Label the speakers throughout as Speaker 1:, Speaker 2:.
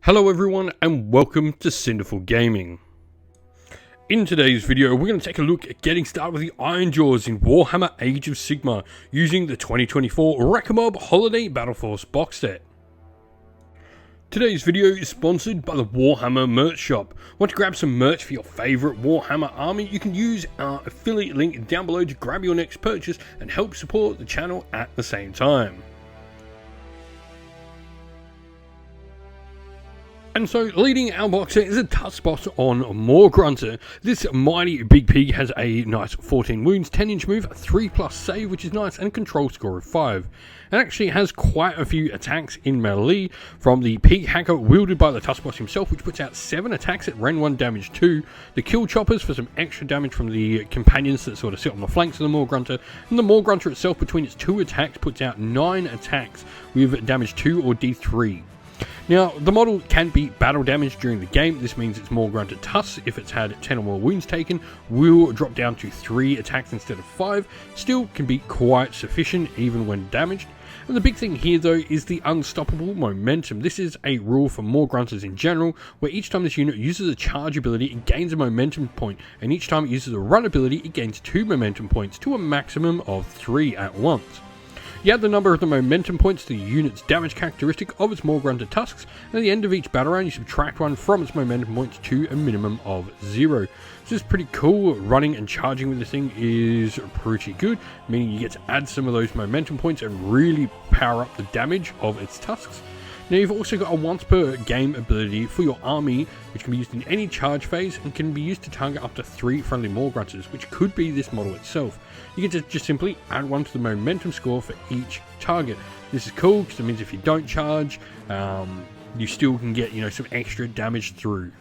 Speaker 1: Hello everyone and welcome to Cinderful Gaming. In today's video we're going to take a look at getting started with the Ironjawz in Warhammer Age of Sigmar using the 2024 Wrekkamob Holiday Battle Force box set. Today's video is sponsored by the Warhammer merch shop. Want to grab some merch for your favourite Warhammer army? You can use our affiliate link down below to grab your next purchase and help support the channel at the same time. And so, leading our box set is a touch spot on Warchanter. This mighty big pig has a nice 14 wounds, 10-inch move, 3+ save, which is nice, and a control score of 5. It actually has quite a few attacks in melee from the pig hacker wielded by the touch boss himself, which puts out 7 attacks at Ren 1 damage 2, the kill choppers for some extra damage from the companions that sort of sit on the flanks of the Warchanter, and the Warchanter itself between its 2 attacks puts out 9 attacks with damage 2 or D3. Now, the model can be battle damaged during the game. This means its Warchanter tusks, if it's had 10 or more wounds taken, will drop down to 3 attacks instead of 5. Still can be quite sufficient even when damaged. And the big thing here though is the unstoppable momentum. This is a rule for Warchanters in general, where each time this unit uses a charge ability it gains a momentum point, and each time it uses a run ability it gains 2 momentum points to a maximum of 3 at once. You add the number of the momentum points to the unit's damage characteristic of its Warchanter tusks, and at the end of each battle round you subtract 1 from its momentum points to a minimum of 0. This is pretty cool. Running and charging with this thing is pretty good, meaning you get to add some of those momentum points and really power up the damage of its tusks. Now you've also got a once per game ability for your army, which can be used in any charge phase and can be used to target up to 3 friendly Warchanters, which could be this model itself. You get to just simply add 1 to the momentum score for each target. This is cool because it means if you don't charge, you still can get some extra damage through.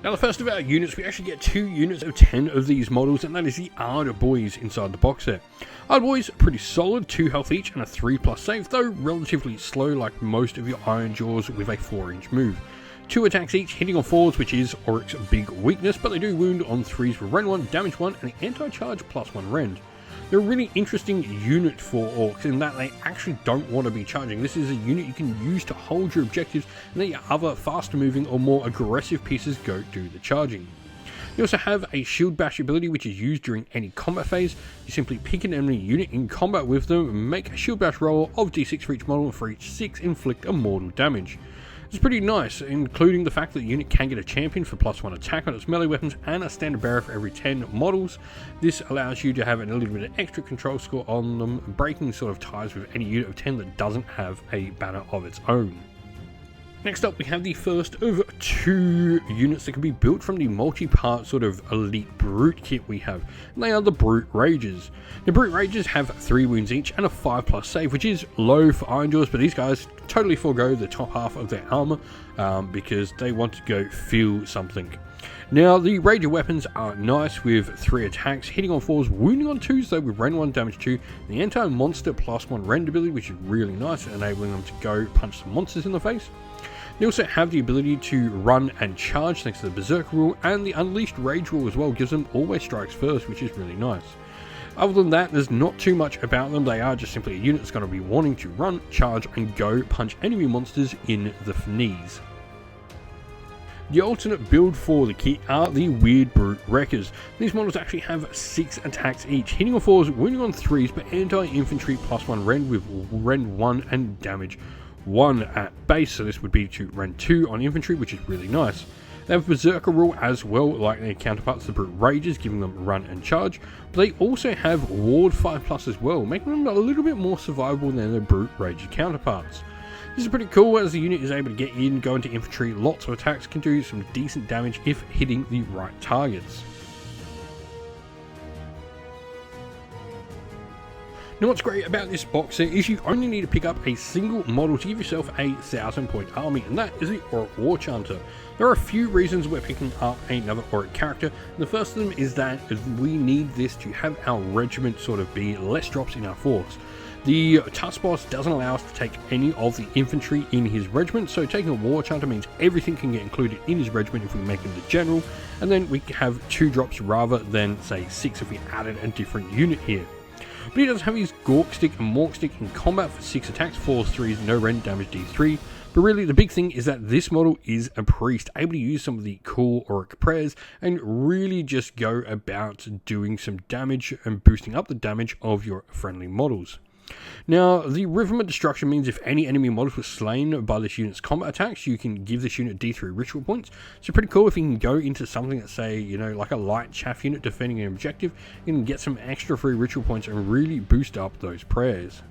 Speaker 1: Now the first of our units, we actually get 2 units of 10 of these models, and that is the Ard Boys inside the box set. Ard Boys are pretty solid, 2 health each and a 3+ save, though relatively slow like most of your Ironjawz with a 4-inch move. 2 attacks each, hitting on 4s, which is Oryx's big weakness, but they do wound on 3s with Ren 1, damage 1, and the anti-charge +1 rend. They're a really interesting unit for Orcs in that they actually don't want to be charging. This is a unit you can use to hold your objectives and let your other faster moving or more aggressive pieces go do the charging. You also have a shield bash ability which is used during any combat phase. You simply pick an enemy unit in combat with them and make a shield bash roll of d6 for each model, and for each 6 inflict a mortal damage. It's pretty nice, including the fact that the unit can get a champion for +1 attack on its melee weapons and a standard bearer for every 10 models. This allows you to have a little bit of extra control score on them, breaking sort of ties with any unit of 10 that doesn't have a banner of its own. Next up we have the first of 2 units that can be built from the multi-part sort of elite brute kit we have, and they are the Brute Rages. The Brute Rages have 3 wounds each and a 5+ save, which is low for Ironjawz, but these guys totally forego the top half of their armor because they want to go feel something. Now the Rager weapons are nice with 3 attacks, hitting on 4s, wounding on 2s though with Ren 1 damage 2, the anti-monster +1 rend ability, which is really nice, enabling them to go punch some monsters in the face. They also have the ability to run and charge thanks to the Berserker rule, and the Unleashed Rage rule as well gives them always strikes first, which is really nice. Other than that, there's not too much about them. They are just simply a unit that's going to be wanting to run, charge and go punch enemy monsters in the knees. The alternate build for the kit are the Weird Brute Wreckers. These models actually have 6 attacks each, hitting on 4s, wounding on 3s, but anti-infantry +1 rend with rend 1 and damage 1 at base, so this would be to rend 2 on infantry, which is really nice. They have Berserker rule as well, like their counterparts, the Brute Rages, giving them run and charge, but they also have Ward 5+ as well, making them a little bit more survivable than their Brute Rage counterparts. This is pretty cool as the unit is able to get in, go into infantry, lots of attacks, can do some decent damage if hitting the right targets. Now what's great about this box set is you only need to pick up a single model to give yourself a 1000-point army, and that is the Orc Warchanter. There are a few reasons we're picking up another Orc character. The first of them is that we need this to have our regiment sort of be less drops in our force. The Tusk boss doesn't allow us to take any of the infantry in his regiment, so taking a Warchanter means everything can get included in his regiment if we make him the general, and then we have 2 drops rather than say 6 if we added a different unit here. But he does have his Gork Stick and Mork Stick in combat for 6 attacks, 4s, 3s, no rend, damage D3, But really the big thing is that this model is a priest, able to use some of the cool auric prayers and really just go about doing some damage and boosting up the damage of your friendly models. Now, the Rhythm of Destruction means if any enemy models were slain by this unit's combat attacks, you can give this unit D3 ritual points. So pretty cool if you can go into something that, say, you know, like a light chaff unit defending an objective, you can get some extra free ritual points and really boost up those prayers.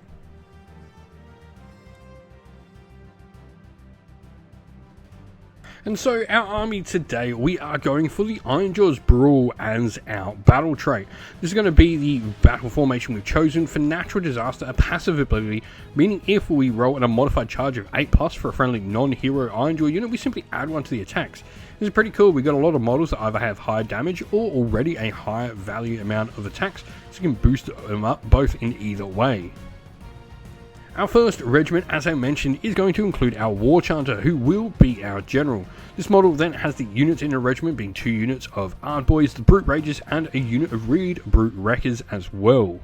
Speaker 1: And so our army today, we are going for the Ironjawz Brawl as our battle trait. This is going to be the battle formation we've chosen for Natural Disaster, a passive ability, meaning if we roll at a modified charge of 8+ for a friendly non-hero Ironjawz unit, we simply add 1 to the attacks. This is pretty cool. We've got a lot of models that either have high damage or already a higher value amount of attacks, so you can boost them up both in either way. Our first regiment, as I mentioned, is going to include our Warchanter, who will be our general. This model then has the units in a regiment being 2 units of Ardboys, the Brute Rages, and a unit of Reed Brute Wreckers as well.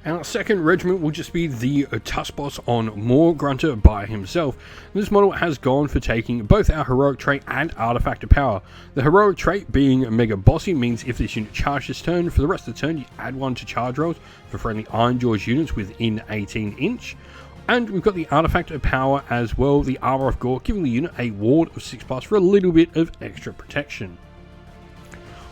Speaker 1: Our second regiment will just be the Tuskboss on Warchanter by himself. This model has gone for taking both our heroic trait and artifact of power. The heroic trait being mega bossy means if this unit charges this turn, for the rest of the turn you add 1 to charge rolls for friendly Ironjawz units within 18 inch. And we've got the artifact of power as well, the Armor of Gore, giving the unit a ward of 6+ for a little bit of extra protection.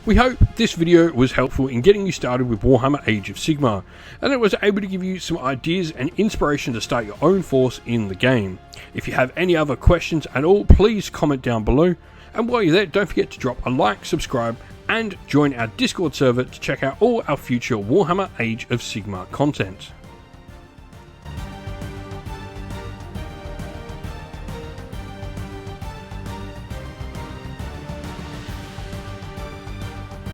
Speaker 1: We hope this video was helpful in getting you started with Warhammer Age of Sigmar, and it was able to give you some ideas and inspiration to start your own force in the game. If you have any other questions at all, please comment down below, and while you're there, don't forget to drop a like, subscribe, and join our Discord server to check out all our future Warhammer Age of Sigmar content.